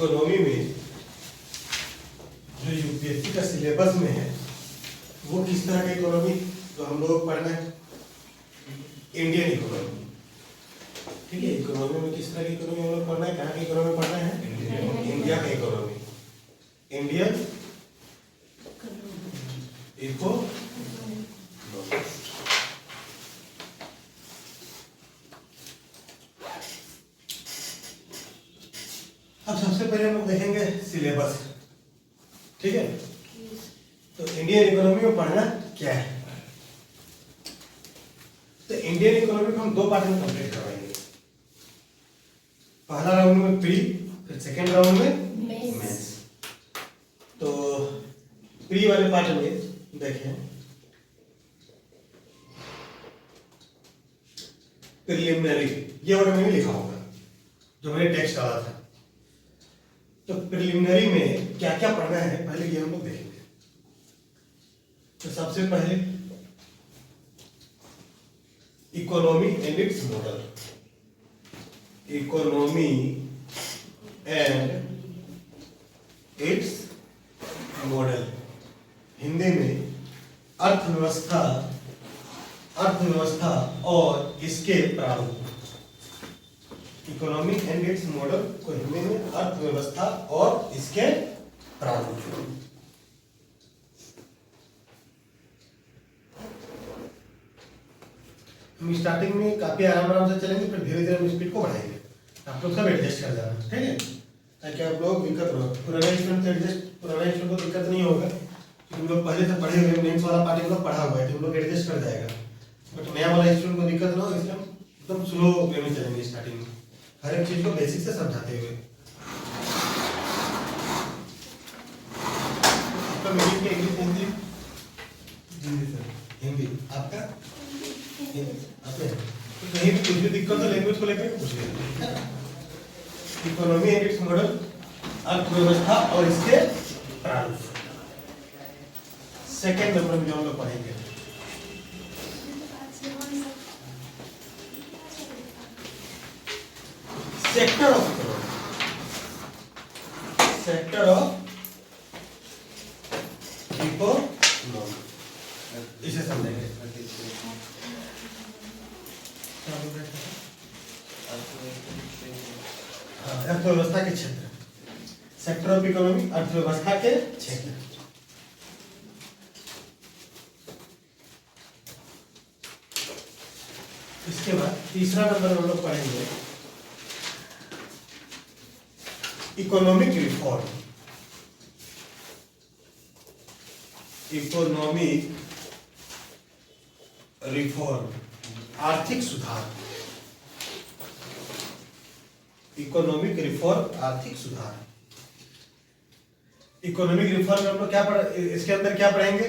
Economy में जो UPSC का सिलेबस में है वो किस तरह का इकोनॉमी तो हम लोग पढ़ना है इंडियन इकोनॉमी। ठीक है, इकोनॉमी में किस तरह की इकोनॉमी हम लोग पढ़ना है, कहाँ की इकोनॉमी पढ़ना है, इंडिया का इकोनॉमी, इंडियन इकोनॉमी। अब सबसे पहले हम लोग देखेंगे सिलेबस। ठीक है, तो इंडियन इकोनॉमी में पढ़ना क्या है। तो इंडियन इकोनॉमी को हम दो पार्ट में कंप्लीट करवाएंगे। पहला राउंड में प्री, फिर सेकेंड राउंड में मेंस। तो प्री वाले पार्ट में देखें, प्रिलिमिनरी, ये वर्ड मैंने लिखा होगा जो मैंने टेक्स्ट डाला था। तो प्रिलिमिनरी में क्या क्या पढ़ना है पहले ये हम लोग देखेंगे। तो सबसे पहले economy and it's model, economy and it's model, Hindi में अर्थव्यवस्था, अर्थव्यवस्था और इसके प्रारूप। इकोनॉमी एंड इट्स मॉडल को हिंदी में अर्थव्यवस्था और इसके प्रारूप। हम स्टार्टिंग में काफी आराम से चलेंगे, फिर धीरे धीरे हम स्पीड को बढ़ाएंगे। आप लोग सब एडजस्ट कर जाना, ठीक है, ताकि आप लोग दिक्कत हो। पुराने स्टूडेंट एडजस्ट, पुराने स्टूडेंट को दिक्कत नहीं होगा क्योंकि हम लोग पहले से पढ़े हुए, मेंस वाला पार्ट हम लोग पढ़ा हुआ है, तो हम लोग एडजस्ट कर जाएगा। बट नया वाला स्टूडेंट को दिक्कत ना हो, इसलिए हम एकदम स्लो वे में चलेंगे स्टार्टिंग में, हर एक चीज को बेसिक से समझाते हुए। आपका मीडियम के इंग्लिश हिंदी? हिंदी सर, हिंदी। आपका आपने तो कहीं भी कुछ भी दिक्कत हो लैंग्वेज को लेकर पूछ लेना। इकोनॉमी एंड इट्स मॉडल, अर्थव्यवस्था और इसके प्रारूप। सेकेंड नंबर में जो हम लोग पढ़ेंगे sector of economy, sector of economy, इसे समझेंगे। अर्थव्यवस्था के क्षेत्र, सेक्टर ऑफ इकोनॉमी, अर्थव्यवस्था के क्षेत्र। इसके बाद तीसरा नंबर हम लोग पढ़ेंगे इकोनॉमिक रिफॉर्म, इकोनॉमिक रिफॉर्म, आर्थिक सुधार, इकोनॉमिक रिफॉर्म, आर्थिक सुधार। इकोनॉमिक रिफॉर्म में हम लोग क्या पढ़, इसके अंदर क्या पढ़ेंगे,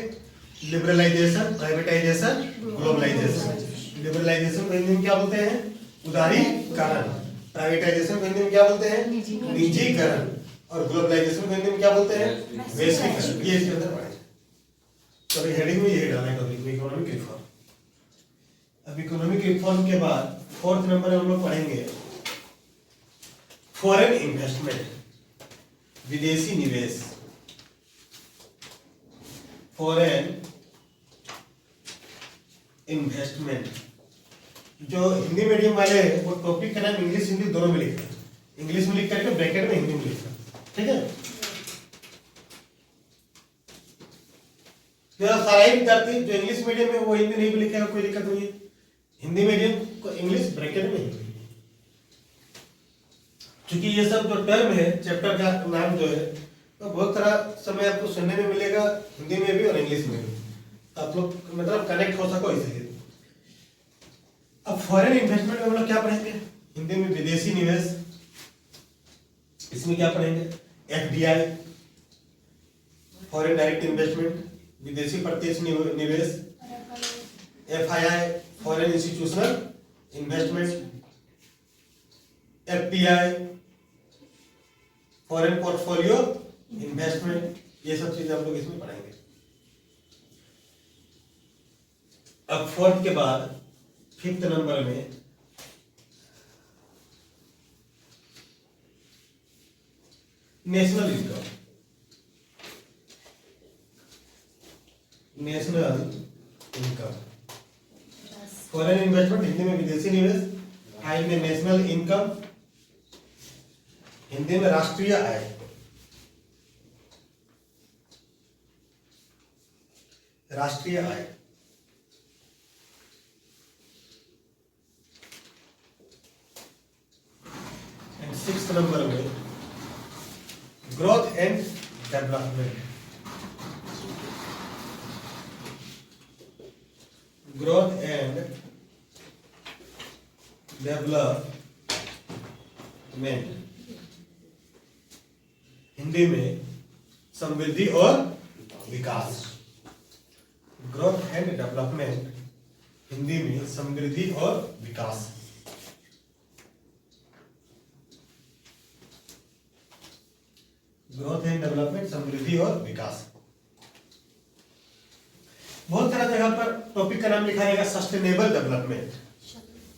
लिबरलाइजेशन, प्राइवेटाइजेशन, ग्लोबलाइजेशन। लिबरलाइजेशन को हिंदी में क्या बोलते हैं, उदारीकरण। प्राइवेटाइजेशन को हिंदी में क्या बोलते हैं, निजीकरण। और ग्लोबलाइजेशन को हिंदी में क्या बोलते हैं, वैश्वीकरण। ये इसके अंदर पढ़ेंगे। तो अभी हेडिंग में यही डालना है टॉपिक में, इकोनॉमिक रिफॉर्म। अब इकोनॉमिक रिफॉर्म के बाद फोर्थ नंबर में हम लोग पढ़ेंगे फॉरेन इन्वेस्टमेंट, विदेशी निवेश, फॉरेन इन्वेस्टमेंट। जो हिंदी मीडियम वाले हैं वो टॉपिक का नाम इंग्लिश हिंदी दोनों में लिखना, इंग्लिश में लिख करके ब्रैकेट में हिंदी में लिखना, ठीक है। सारा ही विद्यार्थी जो इंग्लिश मीडियम में वो हिंदी नहीं भी लिखेगा, कोई दिक्कत नहीं है। हिंदी मीडियम को इंग्लिश ब्रैकेट में हिंदी, क्योंकि ये सब जो टर्म है चैप्टर का नाम जो है तो बहुत सारा समय आपको सुनने में मिलेगा हिंदी में भी और इंग्लिश में भी, आप लोग मतलब कनेक्ट हो सको इसलिए। अब फॉरेन इन्वेस्टमेंट में हम लोग क्या पढ़ेंगे, हिंदी में विदेशी निवेश, इसमें क्या पढ़ेंगे, एफडीआई, फॉरेन डायरेक्ट इन्वेस्टमेंट, विदेशी प्रत्यक्ष निवेश, FII, foreign institutional investment, FPI, foreign portfolio investment. ये सब चीजें हम लोग इसमें पढ़ेंगे। अब फोर्थ के बाद फिफ्थ नंबर में national income, national income. Foreign investment Hindi में विदेशी निवेश, फाइल में नेशनल इनकम, हिंदी में राष्ट्रीय आय। राष्ट्रीय आय। एंड 6th नंबर में growth and development. Growth and development, Hindi में समृद्धि और विकास। ग्रोथ एंड डेवलपमेंट, हिंदी में समृद्धि और विकास। ग्रोथ एंड डेवलपमेंट, समृद्धि और विकास। बहुत सारा जगह पर टॉपिक का नाम लिखा रहेगा सस्टेनेबल डेवलपमेंट।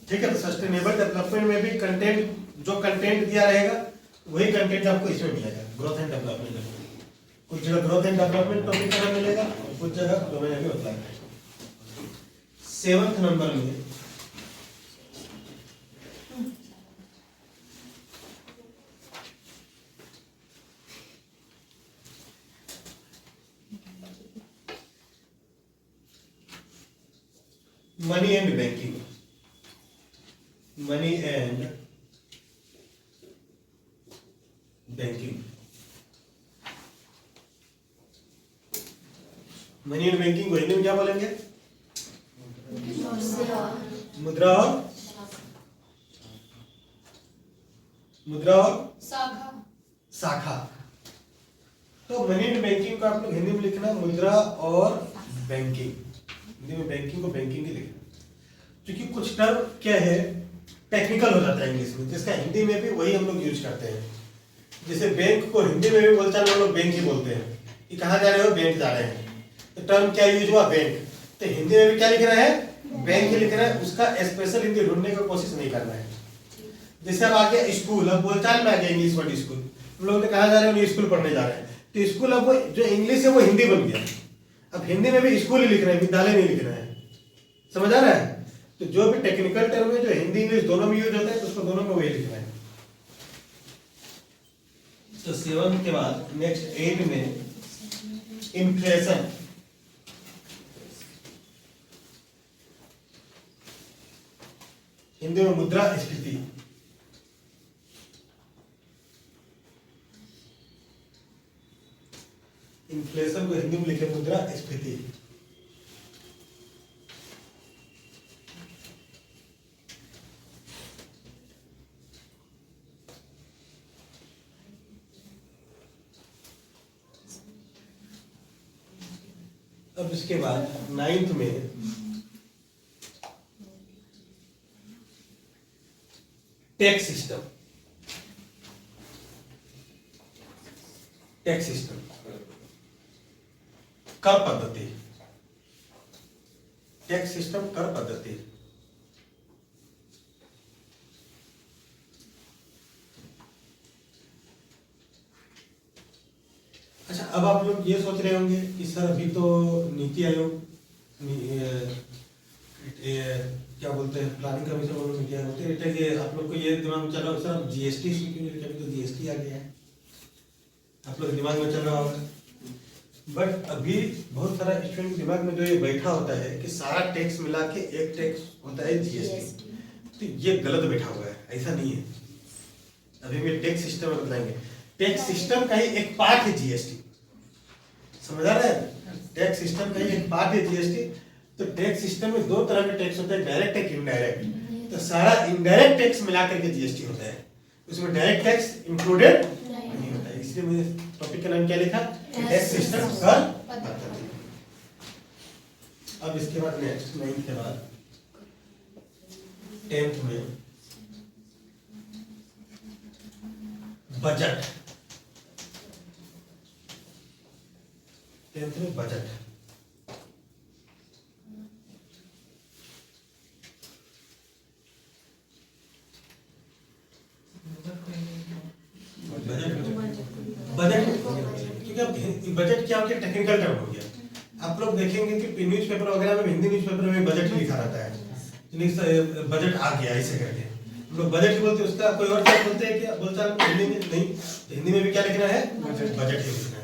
ठीक है, तो सस्टेनेबल डेवलपमेंट में भी कंटेंट, जो कंटेंट दिया रहेगा वही कंटेंट आपको इसमें मिलेगा। ग्रोथ एंड डेवलपमेंट में कुछ जगह ग्रोथ एंड डेवलपमेंट टॉपिक का नाम मिलेगा, कुछ जगह जो मैंने अभी बताया। 7th नंबर में money and banking. Money and banking. Money and banking को हिंदी में क्या बोलेंगे? मुद्रा और शाखा। तो मनी एंड बैंकिंग को आप लोग हिंदी में लिखना मुद्रा और बैंकिंग। हिंदी में बैंकिंग को बैंकिंग ही लिखना, क्योंकि कुछ टर्म क्या है टेक्निकल हो जाता है इंग्लिश में, जिसका हिंदी में भी वही हम लोग यूज करते हैं। जैसे बैंक को हिंदी में भी बोलचाल हम लोग बैंक ही बोलते हैं कि कहाँ जा रहे हो, बैंक जा रहे हैं, तो टर्म क्या यूज हुआ, बैंक। तो हिंदी में भी क्या लिख रहा है, बैंक ही लिख रहा है। उसका स्पेशल हिंदी ढूंढने की कोशिश नहीं करना है। जैसे अब आ गया स्कूल, अब बोलचाल में आ गया इंग्लिश वर्ड स्कूल। हम लोग कहाँ जा रहे हो, स्कूल पढ़ने जा रहे हैं, तो स्कूल अब वो जो इंग्लिश है वो हिंदी बन गया। अब हिंदी में भी स्कूल ही लिख रहे हैं, विद्यालय नहीं लिख रहे हैं। समझ आ रहा है? तो जो भी टेक्निकल टर्म है जो हिंदी इंग्लिश दोनों में यूज होता है, तो उसको दोनों में वही लिखना है। तो 7 के बाद नेक्स्ट 8 में इन्फ्लेशन। हिंदी में मुद्रास्फीति। इन्फ्लेशन को हिंदी में लिखे मुद्रास्फीति। अब इसके बाद 9th में टैक्स सिस्टम। टैक्स सिस्टम, कर पद्धति। टैक्स सिस्टम, कर पद्धति। अच्छा, अब आप लोग ये सोच रहे होंगे कि सर अभी तो नीति आयोग क्या बोलते हैं, प्लानिंग कमीशन वालों में क्या बोलते हैं, कि आप लोग को ये दिमाग में चल रहा हो सर जीएसटी क्यों, तो जीएसटी आ गया है, आप लोग दिमाग में चल रहा होगा। बट अभी बहुत सारा स्टूडेंट दिमाग में जो ये बैठा होता है कि सारा टैक्स मिला के एक टैक्स होता है जीएसटी, तो ये गलत बैठा हुआ है, ऐसा नहीं है। अभी भी टैक्स सिस्टम में बताएंगे। टैक्स सिस्टम का ही एक पार्ट है जीएसटी। समझ आ रहा है? टैक्स सिस्टम का ही एक पार्ट है जीएसटी। तो टैक्स सिस्टम में 2 तरह के टैक्स होते हैं, डायरेक्ट एक इनडायरेक्ट। तो सारा इनडायरेक्ट टैक्स मिला करके जीएसटी होता है, उसमें डायरेक्ट टैक्स इंक्लूडेड नहीं होता है। इसलिए मैंने टॉपिक का नाम क्या लिखा, टैक्स सिस्टम कर पद्धति। अब इसके बाद नेक्स्ट 9th के बाद 10th में बजट। 10th में बजट। बजट क्या हो गया, टेक्निकल टर्म हो गया। आप लोग देखेंगे कि न्यूज़पेपर वगैरह में, हिंदी न्यूज़पेपर में बजट ही लिखा रहता है, बजट आ गया ऐसे करके हम लोग बजट ही बोलते हैं। उसका कोई और क्या बोलते हैं, क्या बोलता है हिंदी में? नहीं, हिंदी में भी क्या लिखना है, बजट ही लिखना है।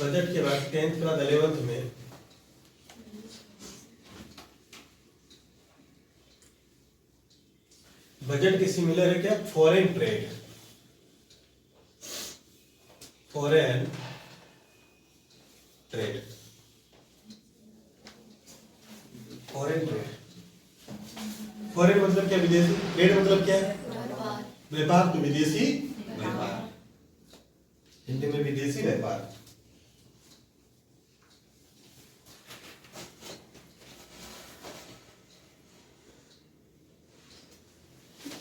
बजट के बाद 10th के बाद 11th में बजट के सिमिलर है क्या, foreign trade, foreign trade, foreign trade. Foreign मतलब क्या, विदेशी, ट्रेड मतलब क्या है, व्यापार, तो विदेशी व्यापार, हिंदी में विदेशी व्यापार।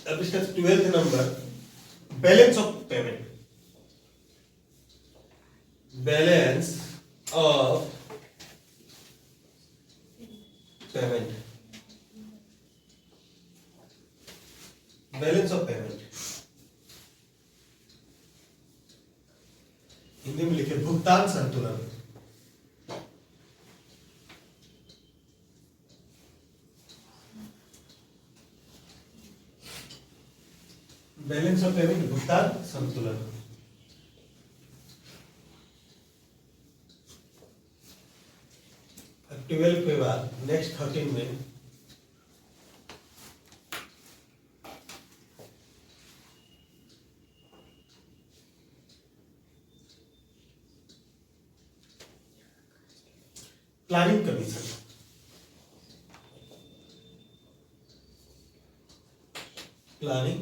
अब इसका 12th number, balance of payment, balance of payment, balance of payment, Hindi में लिखे भुगतान संतुलन। बैलेंस ऑफ पेमेंट, भुगतान संतुलन। अब 12 के बाद नेक्स्ट 13 में प्लानिंग कमीशन, प्लानिंग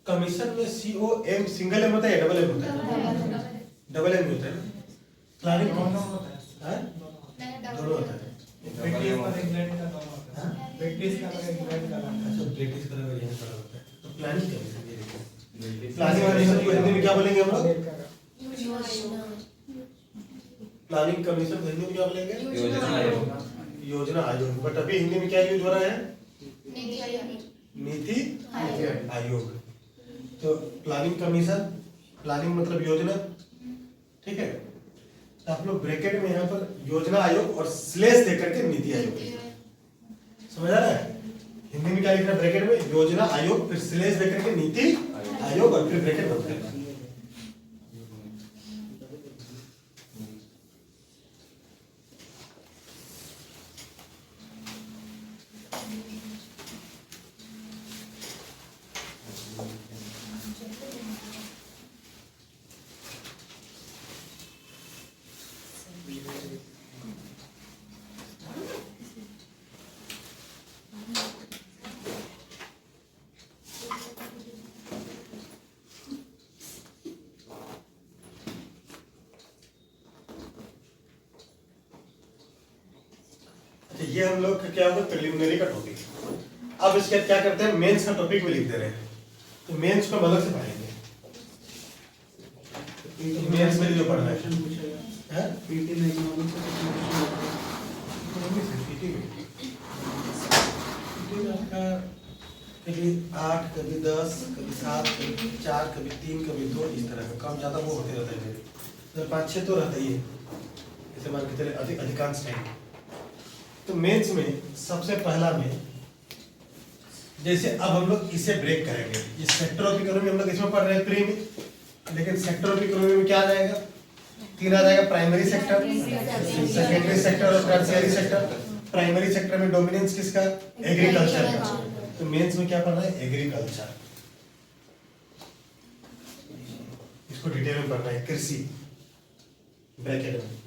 कमीशन में COM सिंगल एम होता है या डबल एम होता है, डबल एम होता है ना। प्लानिंग कौन होता है, दोनों होता है। अच्छा, ब्रिटिश का लगा, यहाँ का होता है। तो प्लानिंग कमीशन, ये देखिए प्लानिंग कमीशन को हिंदी में क्या बोलेंगे हम लोग, प्लानिंग कमीशन को हिंदी में क्या बोलेंगे, योजना आयोग। बट अभी हिंदी में क्या यूज हो रहा है, नीति आयोग। तो प्लानिंग कमीशन, प्लानिंग मतलब योजना, ठीक है। तो आप लोग ब्रैकेट में यहाँ पर योजना आयोग और स्लेश देकर के नीति आयोग, समझ आ रहा है। हिंदी में क्या लिखना है, ब्रैकेट में योजना आयोग, फिर स्लेश देकर के नीति आयोग, और फिर ब्रैकेट बंद करना। ये हम लोग का क्या होगा, प्रिलिमिनरी का टॉपिक। अब इसके क्या करते हैं, मेंस का टॉपिक में लिख दे रहे हैं। तो मेंस को अलग से पढ़ेंगे, मेंस में जो पढ़ना है पीटी में, कभी 8, कभी 10, कभी 7, कभी 4, कभी 3, कभी 2, इस तरह का कम ज्यादा वो होते रहता है। तो 5-6 तो रहता ही है, इसे मान के चले अधिकांश टाइम। तो मेंस में सबसे पहला में, जैसे अब हम लोग इसे ब्रेक करेंगे। ये सेक्टर ऑफ इकोनॉमी हम लोग इसमें पढ़ रहे हैं प्री में, लेकिन सेक्टर ऑफ इकोनॉमी में क्या आ जाएगा, 3 आ जाएगा, प्राइमरी सेक्टर, सेकेंडरी सेक्टर और टर्शियरी सेक्टर। प्राइमरी सेक्टर में डोमिनेंस किसका, एग्रीकल्चर का। तो मेंस में क्या पढ़ना है, एग्रीकल्चर, इसको डिटेल में पढ़ना है, कृषि ब्रैकेट में।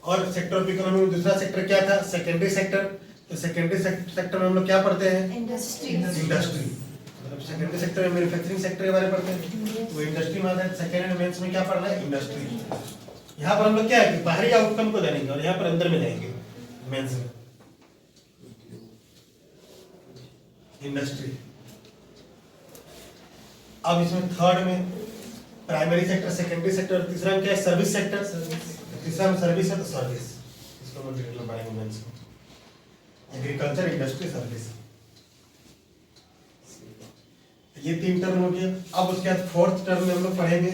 और सेक्टर ऑफ इकोनॉमी में दूसरा सेक्टर क्या था, सेकेंडरी सेक्टर। तो सेकेंडरी सेक्टर में हम लोग क्या पढ़ते हैं, इंडस्ट्री। मतलब सेकेंडरी सेक्टर में मैन्युफैक्चरिंग सेक्टर के बारे में पढ़ते हैं, वो इंडस्ट्री में आता है। सेकेंड एंड मेंस में क्या पढ़ना है, इंडस्ट्री। यहाँ पर हम लोग क्या है कि बाहरी आउटकम को जानेंगे, और यहाँ पर अंदर में जाएंगे मेंस में, इंडस्ट्री। अब इसमें थर्ड में प्राइमरी सेक्टर, सेकेंडरी सेक्टर, तीसरा में क्या है, सर्विस सेक्टर। तीसरा में सर्विस है, तो सर्विस, इसको हम डिटेल में पढ़ेंगे मेंस में, एग्रीकल्चर, इंडस्ट्री, सर्विस। ये 3 टर्म हो गया। अब उसके बाद 4th टर्म में हम लोग पढ़ेंगे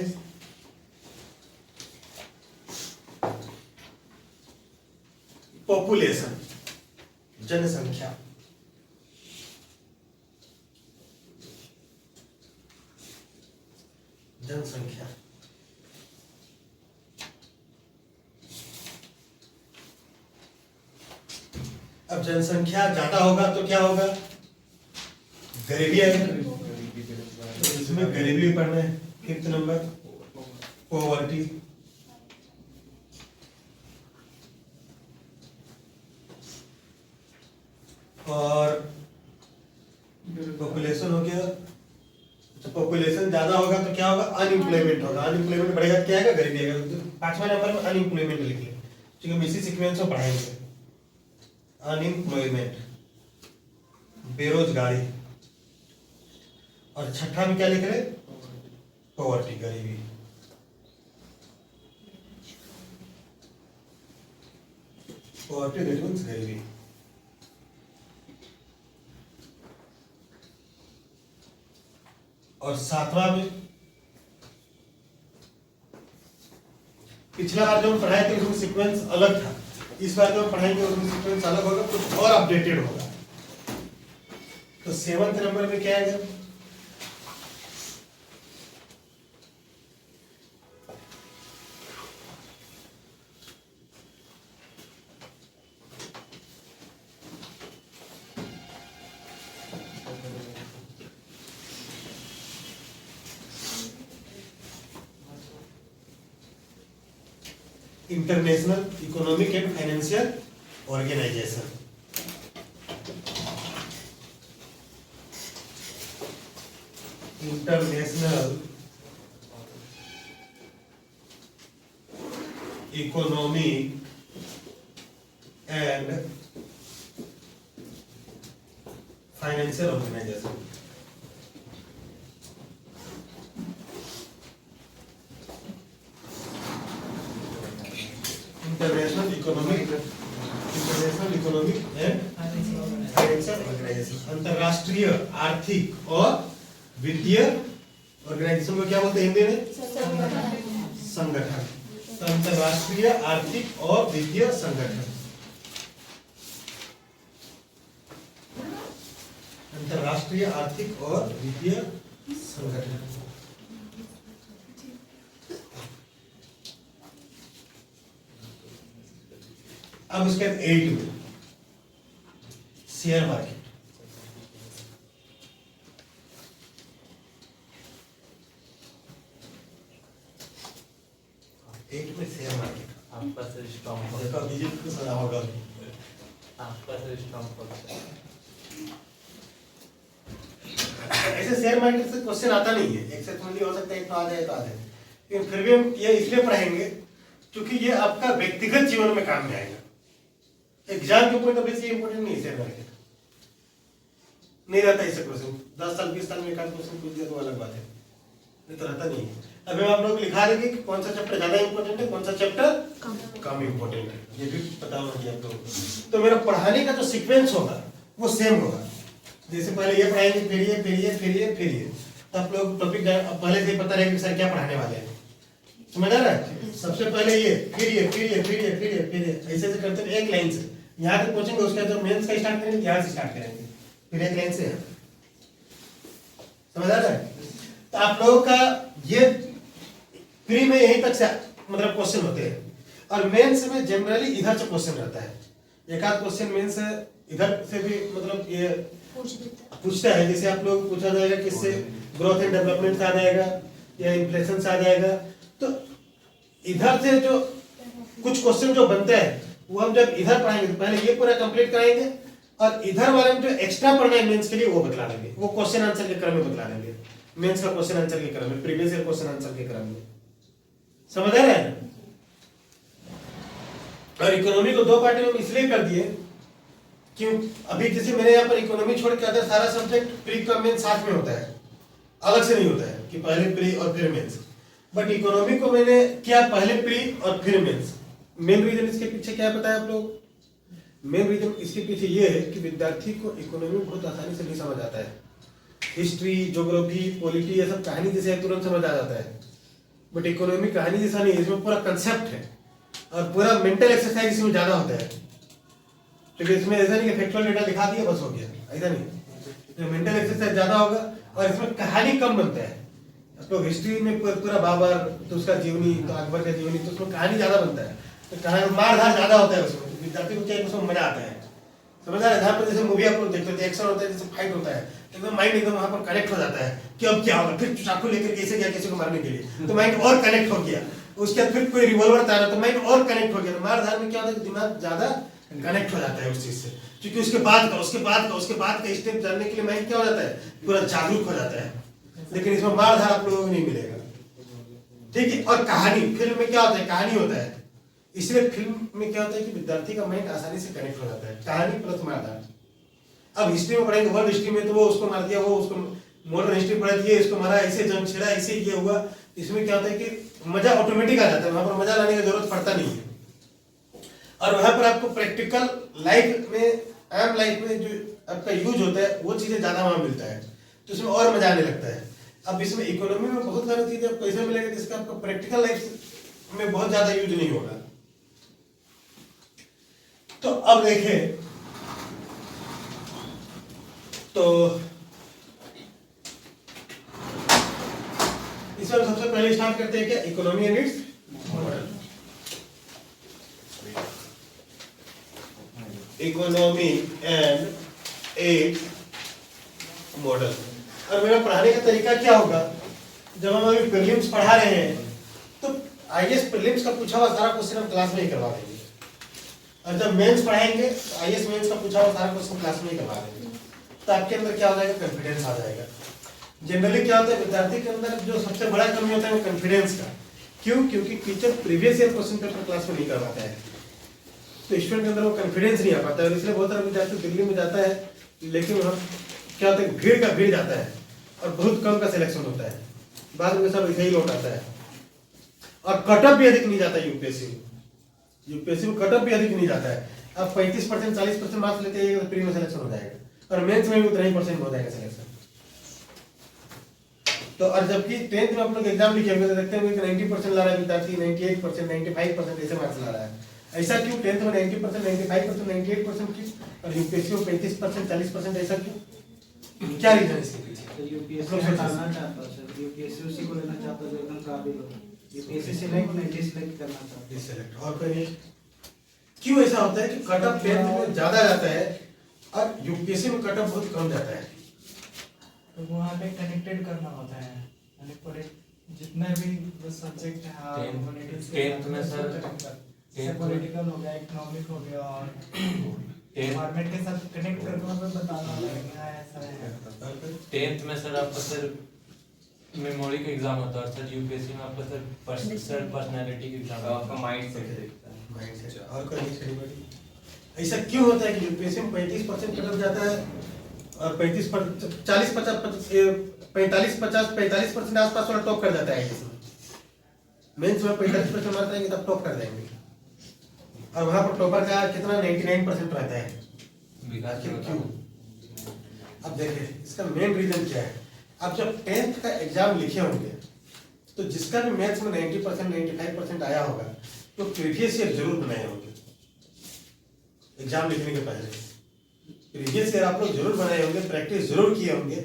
पॉपुलेशन, जनसंख्या। जनसंख्या अब जनसंख्या ज्यादा होगा तो क्या होगा, गरीबी आएगा। तो इसमें गरीबी पढ़ना है। 5th number poverty. और पॉपुलेशन हो गया। तो पॉपुलेशन ज्यादा होगा तो क्या होगा, अनएम्प्लॉयमेंट होगा। अनएम्प्लॉयमेंट बढ़ेगा क्या आएगा, गरीबी आएगा। तो 5वां नंबर में अनएम्प्लॉयमेंट लिख लें, ठीक है, हम इसी सीक्वेंस में पढ़ाएंगे। अनएम्प्लॉयमेंट, बेरोजगारी। और 6ठा में क्या लिख रहे, पॉवर्टी, गरीबी। पॉवर्टी दैट मींस गरीबी। और 7वां में, पिछला बार जो हम पढ़ाए थे उसमें सीक्वेंस अलग था, इस बार जो हम पढ़ाएंगे उसमें सीक्वेंस अलग होगा, कुछ और अपडेटेड होगा। तो 7th नंबर में क्या आएगा, international economic and financial organisation. International economic and financial organisation. International economic and financial organisation, अंतरराष्ट्रीय आर्थिक और वित्तीय ऑर्गेनाइजेशन को क्या बोलते हैं हिंदी में, संगठन। तो अंतरराष्ट्रीय आर्थिक और वित्तीय संगठन, अंतरराष्ट्रीय आर्थिक और वित्तीय संगठन। अब उसके बाद 8 में शेयर मार्केट। 8 में शेयर मार्केट। आपका से स्ट्रॉन्ग देखो अभिजीत को सुना होगा, आपका से स्ट्रॉन्ग ऐसे शेयर मार्केट से क्वेश्चन आता नहीं है, एक्सेप्शनली हो सकता है एक तो आ जाए तो आ जाए, लेकिन फिर भी हम ये इसलिए पढ़ाएंगे क्योंकि ये आपका व्यक्तिगत जीवन में काम में आएगा। एग्जाम के पॉइंट ऑफ व्यू से इंपॉर्टेंट नहीं है शेयर मार्केट, नहीं रहता इससे क्वेश्चन। 10 साल 20 साल में एक आध क्वेश्चन पूछ दिया तो अलग बात है, नहीं तो रहता नहीं है। अभी हम आप लोग लिखा देंगे कि कौन सा चैप्टर ज्यादा इंपॉर्टेंट है, कौन सा चैप्टर कम इंपॉर्टेंट है, ये भी पता होना चाहिए आप लोगों को। तो मेरा पढ़ाने का जो सीक्वेंस होगा वो सेम होगा, जैसे पहले ये पढ़ाएंगे, फिर ये, फिर ये, फिर ये, फिर ये। तो आप लोग टॉपिक पहले से ही पता रहेगा कि सर क्या पढ़ाने वाले हैं, समझ आ रहा है। सबसे पहले ये, फिर ये, फिर ये, फिर ये, फिर ये, फिर ये, ऐसे ऐसे करते हैं एक लाइन से। यहाँ तक पहुंचेंगे, उसके बाद मेंस का स्टार्ट करेंगे, यहाँ से स्टार्ट करेंगे, फिर एक लाइन से, समझ आ रहा है। तो आप लोगों का ये प्री में यहीं तक से मतलब क्वेश्चन होते हैं, और मेंस में जनरली इधर से क्वेश्चन रहता है। एक आध क्वेश्चन मेंस इधर से भी मतलब ये पूछता है, जैसे आप लोग पूछा जाएगा किससे, ग्रोथ एंड डेवलपमेंट से आ जाएगा या इन्फ्लेशन से आ जाएगा। तो इधर से जो कुछ क्वेश्चन जो बनते हैं वो हम जब इधर पढ़ाएंगे तो पहले ये पूरा कंप्लीट कराएंगे, और इधर वाले में जो एक्स्ट्रा पढ़ना है मेंस के लिए वो बतला देंगे, वो क्वेश्चन आंसर के क्रम में बतला देंगे, मेंस का क्वेश्चन आंसर के क्रम में, प्रीवियस ईयर क्वेश्चन आंसर के क्रम में, समझ आ रहा है। और इकोनॉमी को 2 पार्ट में हम इसलिए कर दिए क्यों, अभी जैसे मेरे यहाँ पर इकोनॉमी छोड़ के अदर सारा सब्जेक्ट प्री का मेंस साथ में होता है, अलग से नहीं होता है कि पहले प्री और फिर मेंस। बट इकोनॉमी को मैंने क्या पहले प्री और फिर मेंस। मेन रीजन इसके पीछे क्या बताया आप लोग, मेन रीजन इसके पीछे ये है कि विद्यार्थी को इकोनॉमी बहुत आसानी से नहीं समझ आता है। हिस्ट्री, ज्योग्राफी, पॉलिटी, ये सब कहानी जैसे है, तुरंत समझ आ जाता है। बट इकोनॉमी कहानी जैसा नहीं है, इसमें पूरा कंसेप्ट है और पूरा मेंटल एक्सरसाइज इसमें ज्यादा होता है। क्योंकि इसमें ऐसा नहीं कि फैक्चुअल डेटा दिखा दिया बस हो गया, ऐसा नहीं। मेंटल एक्सरसाइज ज्यादा होगा और इसमें कहानी कम बनता है। तो हिस्ट्री में पूरा बाबर, तो उसका जीवनी, तो अकबर का जीवनी, तो उसमें कहानी ज्यादा बनता है, तो कहानी मार धार ज्यादा होता है उसमें, तो विद्यार्थी को चाहिए, उसमें मजा आता है। समझ आ रहा है? पर जैसे मूवी आप लोग देखते हो, एक्शन होता है, जैसे फाइट होता है, एकदम माइंड एकदम वहां पर कनेक्ट हो जाता है कि अब क्या होगा, फिर चाकू लेकर कैसे गया किसी को मारने के लिए, तो माइंड और कनेक्ट हो गया। उसके बाद फिर कोई रिवॉल्वर था तो माइंड और कनेक्ट हो गया। मार धार में क्या होता है, दिमाग ज्यादा कनेक्ट हो जाता है उस चीज से, क्योंकि उसके बाद का स्टेप जानने के लिए माइंड क्या हो जाता है, पूरा जागरूक हो जाता है। लेकिन इसमें मार धार आप लोगों को नहीं मिलेगा, ठीक है। और कहानी, फिल्म में क्या होता है, कहानी होता है, इसलिए फिल्म में क्या होता है कि विद्यार्थी का माइंड आसानी से कनेक्ट हो जाता है, कहानी प्लस मार धार। अब हिस्ट्री में पढ़ेंगे, वर्ल्ड हिस्ट्री में तो वो उसको मार दिया, वो उसको, मॉडर्न हिस्ट्री पढ़ा दिए, इसको मारा, ऐसे जंग छिड़ा, ऐसे ये हुआ। इसमें क्या होता है कि मजा ऑटोमेटिक आ जाता है, वहां पर मजा लाने की जरूरत पड़ता नहीं है। और वहां पर आपको प्रैक्टिकल लाइफ में, आम लाइफ में जो आपका यूज होता है, वो चीजें ज्यादा वहां मिलता है, तो उसमें और मजा आने लगता है। अब इसमें इकोनॉमी में बहुत सारी चीजें आपको ऐसे मिलेगा जिसका आपको प्रैक्टिकल लाइफ में बहुत ज्यादा यूज नहीं होगा। तो अब देखें, तो इसमें सबसे पहले स्टार्ट करते हैं क्या, economy and it's model. Economy and it's model. और मेरा पढ़ाने का तरीका क्या होगा, जब हम अभी प्रीलिम्स पढ़ा रहे हैं तो आईएएस प्रीलिम्स का पूछा हुआ सारा क्वेश्चन हम क्लास में ही करवा देंगे, और जब मेंस पढ़ाएंगे तो आईएएस मेंस का पूछा हुआ सारा क्वेश्चन क्लास में ही करवा देंगे। तो आपके अंदर क्या हो जाएगा, कॉन्फिडेंस आ जाएगा। जनरली क्या होता है, विद्यार्थी के अंदर जो सबसे बड़ा कमी होता है वो कॉन्फिडेंस का। क्यों? क्योंकि teacher previous year question paper class में नहीं करवाता है, तो स्टूडेंट के अंदर वो कॉन्फिडेंस नहीं आ पाता है, और इसलिए बहुत सारा विद्यार्थी दिल्ली में जाता है, लेकिन वहाँ क्या होता है, भीड़ का भीड़ जाता है और बहुत कम का सिलेक्शन होता है, बाद में सब ऐसे ही लौट आता है। और कटअप भी अधिक नहीं जाता है यूपीएससी में कटअप भी अधिक नहीं जाता है। अब 35% 40% मार्क्स लेते हैं तो प्री में सिलेक्शन हो जाएगा, और मेंस में भी उतना ही परसेंट हो जाएगा सिलेक्शन। तो और जबकि 10th में आप लोग एग्जाम लिखे होंगे तो देखते होंगे कि 90% ला रहा है विद्यार्थी, 98%, 95% ऐसे मार्क्स ला रहा है। ऐसा क्यों? 10th में 90%, 95%, 98% क्यों, और यूपीएससी में 35%, 40% ऐसा क्यों? क्या रीजन इसके पीछे? तो यूपीएससी हटाना चाहता है सर, यूपीएससी उसी को लेना चाहता है जो एकदम काबिल हो, यूपीएससी सिलेक्ट नहीं सिलेक्ट करना चाहता है। डिसलेक्ट। और कोई क्यों ऐसा होता है कि कट ऑफ 10th में ज्यादा जाता है और यूपीएससी में कट ऑफ बहुत कम जाता है? तो वहाँ पे कनेक्टेड करना होता है, यानी पूरे जितने भी सब्जेक्ट है, टेंथ में सर, पॉलिटिकल हो गया, इकोनॉमिक हो गया, और एनवायरनमेंट के साथ कनेक्ट करके मतलब बताना लगेगा ऐसा है। 10th में सर आपका सर मेमोरी का एग्जाम होता है, सर यूपीएससी में आपका सर पर्सनालिटी का एग्जाम, आपका माइंड सेट देखता है, माइंड सेट। और कोई ऐसा क्यों होता है कि यूपीएससी में 35% कट ऑफ जाता है और 45% आसपास वाला टॉप कर जाता है आईएएस में। मेंस में 45% मार्क्स आएंगे तब टॉप कर देंगे, और वहां पर टॉपर का कितना 99% रहता है। क्यों? अब देखिए इसका मेन रीजन क्या है। आप जब 10th का एग्जाम लिखे होंगे तो जिसका भी मैथ्स में 90% 95% आया होगा तो प्रीवियस ईयर जरूर बनाए होंगे एग्जाम लिखने के पहले। प्रीवियस ईयर आप लोग जरूर बनाए होंगे, प्रैक्टिस जरूर किए होंगे।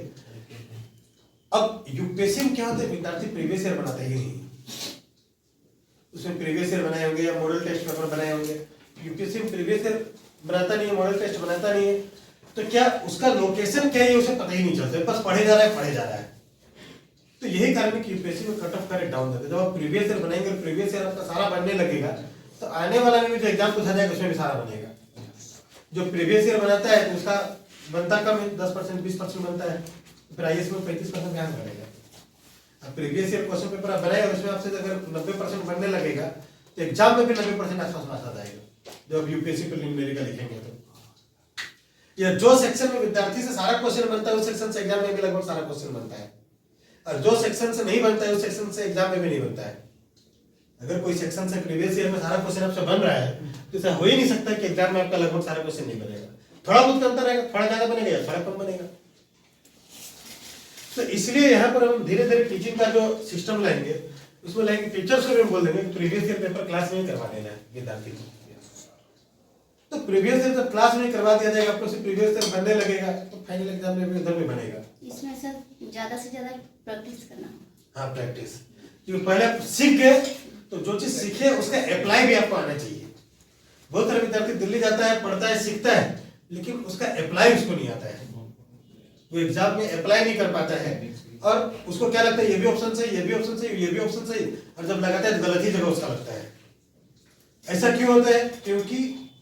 अब यूपीएससी में क्या होता है, विद्यार्थी प्रीवियस ईयर बनाते ही नहीं, उसमें प्रीवियस ईयर बनाए होंगे या मॉडल टेस्ट पेपर बनाए होंगे। यूपीएससी में प्रीवियस ईयर बनाता नहीं है, मॉडल टेस्ट बनाता नहीं है, तो क्या उसका लोकेशन क्या है उसे पता ही नहीं चलता, बस पढ़े जा रहा है। तो यही कारण है कि यूपीएससी में कट ऑफ का रेट डाउन जाता है। जब आप प्रीवियस ईयर बनाएंगे, प्रीवियस ईयर आपका सारा बनने लगेगा, तो आने वाला में जो एग्जाम पूछा जाएगा उसमें भी सारा बनेगा। जो प्रीवियस ईयर बनाता है तो उसका बनता कम है, 10% 20% बनता है, फिर आईएएस में 35% कहाँ से बनेगा। अब प्रीवियस ईयर क्वेश्चन पेपर आप बनाए और उसमें आपसे अगर 90% बनने लगेगा तो एग्जाम में भी 90% आसपास मार्क्स आ जाएगा जब यूपीएससी प्रीलिमिनरी का लिखेंगे। तो या जो सेक्शन में विद्यार्थी से सारा क्वेश्चन बनता है उस सेक्शन से एग्जाम में भी लगभग सारा क्वेश्चन बनता है, और जो सेक्शन से नहीं बनता है उस सेक्शन से एग्जाम में भी नहीं बनता है। अगर कोई सेक्शन से प्रीवियस ईयर में सारा क्वेश्चन आपसे बन रहा है तो ऐसा हो ही नहीं सकता कि एग्जाम में आपका लगभग सारा क्वेश्चन नहीं बनेगा। थोड़ा बहुत अंतर रहेगा, थोड़ा ज्यादा बनेगा या थोड़ा कम बनेगा। तो इसलिए यहाँ पर हम धीरे धीरे टीचिंग का जो सिस्टम लाएंगे उसमें लाएंगे टीचर्स को भी हम बोल देंगे कि प्रीवियस ईयर पेपर क्लास में ही करवा देना है विद्यार्थी को। तो प्रीवियस ईयर जब क्लास में करवा दिया जाएगा, आपको सिर्फ प्रीवियस ईयर बनने लगेगा तो फाइनल एग्जाम में भी उधर में बनेगा। इसमें सर ज्यादा से ज्यादा प्रैक्टिस करना। हाँ प्रैक्टिस, क्योंकि पहले आप सीख गए तो जो चीज सीखे उसका अप्लाई भी आपको आना चाहिए। बहुत सारे विद्यार्थी दिल्ली जाता है, पढ़ता है, सीखता है, लेकिन उसका अप्लाई उसको नहीं आता है, वो एग्जाम में अप्लाई नहीं कर पाता है और उसको क्या लगता है ये भी ऑप्शन सही, ये भी ऑप्शन सही, ये भी ऑप्शन सही, और जब लगाता है तो गलत ही जगह उसका लगता है। ऐसा क्यों होता है? क्योंकि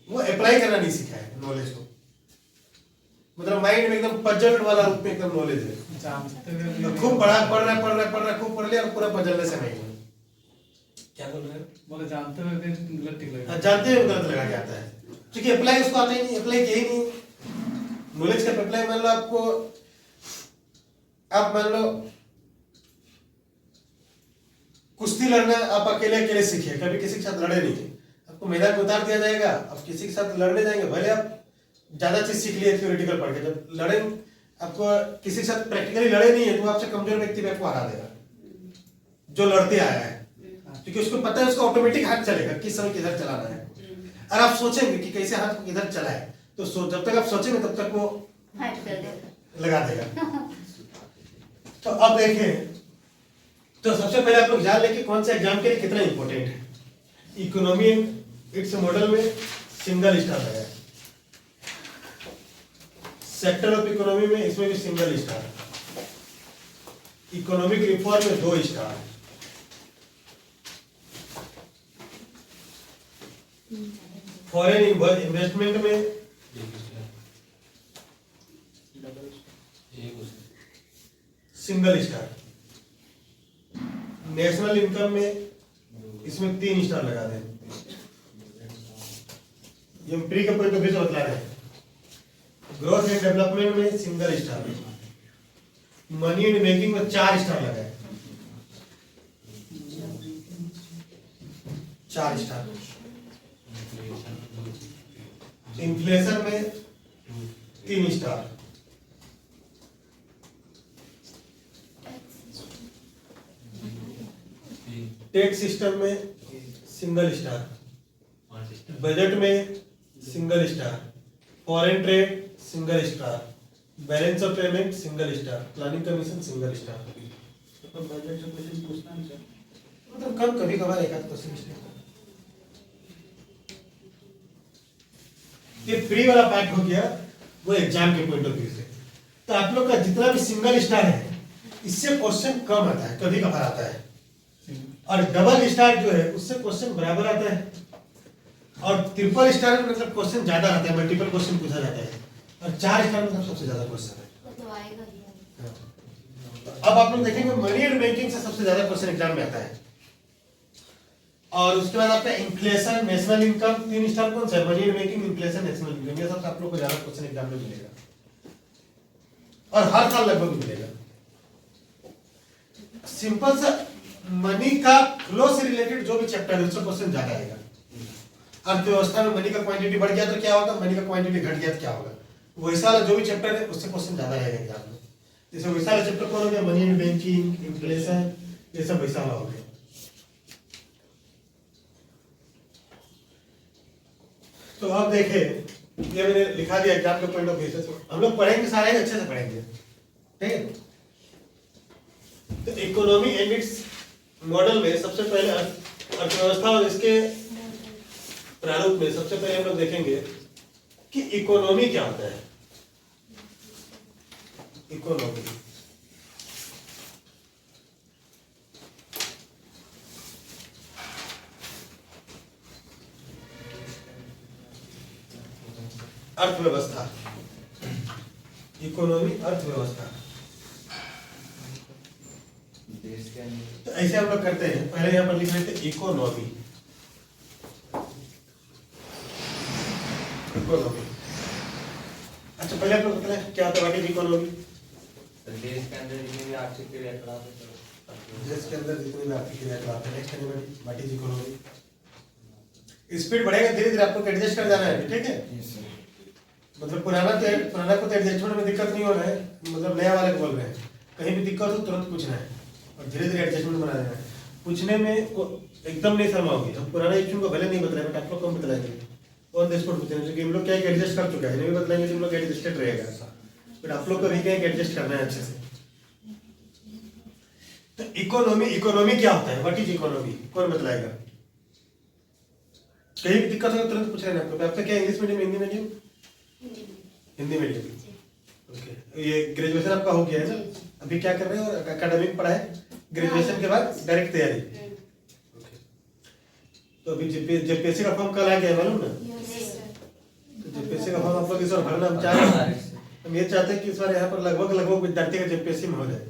वो अप्लाई करना नहीं सीखा है नॉलेज को, मतलब माइंड में एकदम पजल वाला रूप में एकदम नॉलेज है, तो खूब पढ़ रहा है, खूब पढ़ लिया और पूरा पजलने से नहीं। क्या बोल रहे हैं? बोले जानते हुए भी गलत टिक लगा। जानते हुए गलत लगा के आता है, क्योंकि अप्लाई उसको आता ही नहीं, अप्लाई किया ही नहीं। नॉलेज का अप्लाई मान लो आपको, आप मान लो कुश्ती लड़ना आप अकेले अकेले सीखे, कभी किसी के साथ लड़े नहीं, आपको मैदान में उतार दिया जाएगा, आप किसी के साथ लड़ने जाएंगे, भले आप ज्यादा चीज सीख लिए थ्योरेटिकल पढ़ के, जब लड़े आपको किसी के साथ प्रैक्टिकली लड़े नहीं है तो आपसे कमजोर व्यक्ति भी आपको हरा देगा जो लड़ते आया है, क्योंकि उसको पता है उसको ऑटोमेटिक हाथ चलेगा किस समय किधर चलाना है। और आप सोचेंगे कि कैसे हाथ को किधर चलाए, तो जब तक आप सोचेंगे तब तक वो फाइट कर देगा, लगा देगा। तो अब देखें, तो सबसे पहले आप लोग जान लें कि कौन सा एग्जाम के लिए कितना इंपॉर्टेंट है। इकोनॉमी इट्स मॉडल में सिंगल स्टार लगा है, सेक्टर ऑफ इकोनॉमी में इसमें भी सिंगल स्टार, इकोनॉमिक रिफॉर्म में 2 स्टार, फॉरेन इन्वेस्टमेंट में सिंगल स्टार, नेशनल इनकम में इसमें 3 स्टार लगा दें। ये प्री के पॉइंट ऑफ व्यू से बतला रहे हैं। ग्रोथ एंड डेवलपमेंट में single star, money and making में 4 स्टार लगाए, 4 स्टार, इन्फ्लेशन में 3 स्टार, टैक्स सिस्टम में सिंगल स्टार, बजट में single star, foreign trade single star, balance of payment single star, planning commission single star. तो budget से question पूछना है sir, मतलब कम कभी कभार एक आध क्वेश्चन। ये प्री वाला पार्ट हो गया वो एग्जाम के पॉइंट ऑफ व्यू से। तो आप लोग का जितना भी सिंगल स्टार है इससे क्वेश्चन कम आता है, कभी कभार आता है, और डबल स्टार जो है उससे क्वेश्चन बराबर आता है, और ट्रिपल स्टार में मतलब क्वेश्चन ज्यादा आता है, मल्टीपल क्वेश्चन पूछा जाता है, और 4 स्टार में सबसे ज्यादा क्वेश्चन है। वो तो आएगा ही। अब आप लोग देखेंगे मनी एंड बैंकिंग से सबसे ज्यादा क्वेश्चन एग्जाम में आता है, और उसके बाद आपका इन्फ्लेशन, नेशनल इनकम, 3 स्टार कौन सा है? Money and banking, inflation, national income, ये सब आप लोग को ज्यादा क्वेश्चन एग्जाम में मिलेगा, और हर साल लगभग मिलेगा। सिंपल सा मनी का फ्लो से रिलेटेड जो भी चैप्टर है उससे क्वेश्चन ज्यादा आएगा। अर्थव्यवस्था में मनी का क्वांटिटी बढ़ गया तो क्या होगा, मनी का क्वांटिटी घट गया तो क्या होगा, वैसा वाला जो भी चैप्टर है उससे क्वेश्चन ज्यादा आएगा एग्जाम में। जैसे वैसा वाला चैप्टर कौन हो गया? मनी एंड बैंकिंग, इन्फ्लेशन, ये सब वैसा वाला हो गया। तो अब देखें, ये मैंने लिखा दिया एग्जाम के पॉइंट ऑफ व्यू से, हम लोग पढ़ेंगे सारे अच्छे से पढ़ेंगे, ठीक है। तो इकोनॉमी एंड इट्स मॉडल में सबसे पहले अर्थव्यवस्था और इसके प्रारूप में सबसे पहले हम लोग देखेंगे कि इकोनॉमी क्या होता है। इकोनॉमी अर्थव्यवस्था, इकोनॉमी अर्थव्यवस्था। तो ऐसे हम लोग करते हैं, पहले यहां पर लिख लेते हैं इकोनॉमी। इकोनॉमी, अच्छा पहले आप लोग बताएं क्या होता है व्हाट इज इकोनॉमी? देश के अंदर जितने भी आर्थिक क्रियाकलाप है, देश के अंदर जितने भी आर्थिक क्रियाकलाप है, next what is economy. Speed बढ़ेगा धीरे धीरे, आपको एडजस्ट कर जाना है, ठीक है। मतलब पुराना को तो एडजस्टमेंट में दिक्कत नहीं हो रहा है, मतलब नया वाले को बोल रहे हैं। कहीं भी दिक्कत हो तुरंत पूछना है और धीरे धीरे एडजस्टमेंट बना देना है। पूछने में एकदम नहीं शर्माओगे। हम पुराना इश्यू को भले नहीं बताए बट आप लोग कम बतलाएंगे और देश पर पूछेंगे कि हम लोग क्या एडजस्ट कर चुका है, इन्हें भी बतलाएंगे कि हम लोग एडजस्टेड रहेगा, बट आप लोग को भी क्या एडजस्ट करना है अच्छे से। तो इकोनॉमी क्या होता है, व्हाट इज इकोनॉमी, कौन बतलाएगा? कहीं भी दिक्कत हो तुरंत पूछ रहे हैं आपको। आपका क्या English medium, Hindi medium? Hindi medium. Okay, ये ग्रेजुएशन आपका हो गया है ना? अभी क्या कर रहे हो? एकेडमिक पढ़ाई, ग्रेजुएशन के बाद डायरेक्ट तैयारी। तो अभी जेपीएससी का फॉर्म कल आ गया है मालूम ना? तो जेपीएससी का फॉर्म आप लोग इस बार भरना हम चाह रहे हैं। हम ये चाहते हैं कि इस बार यहाँ पर लगभग विद्यार्थी का जेपीएससी में हो जाए।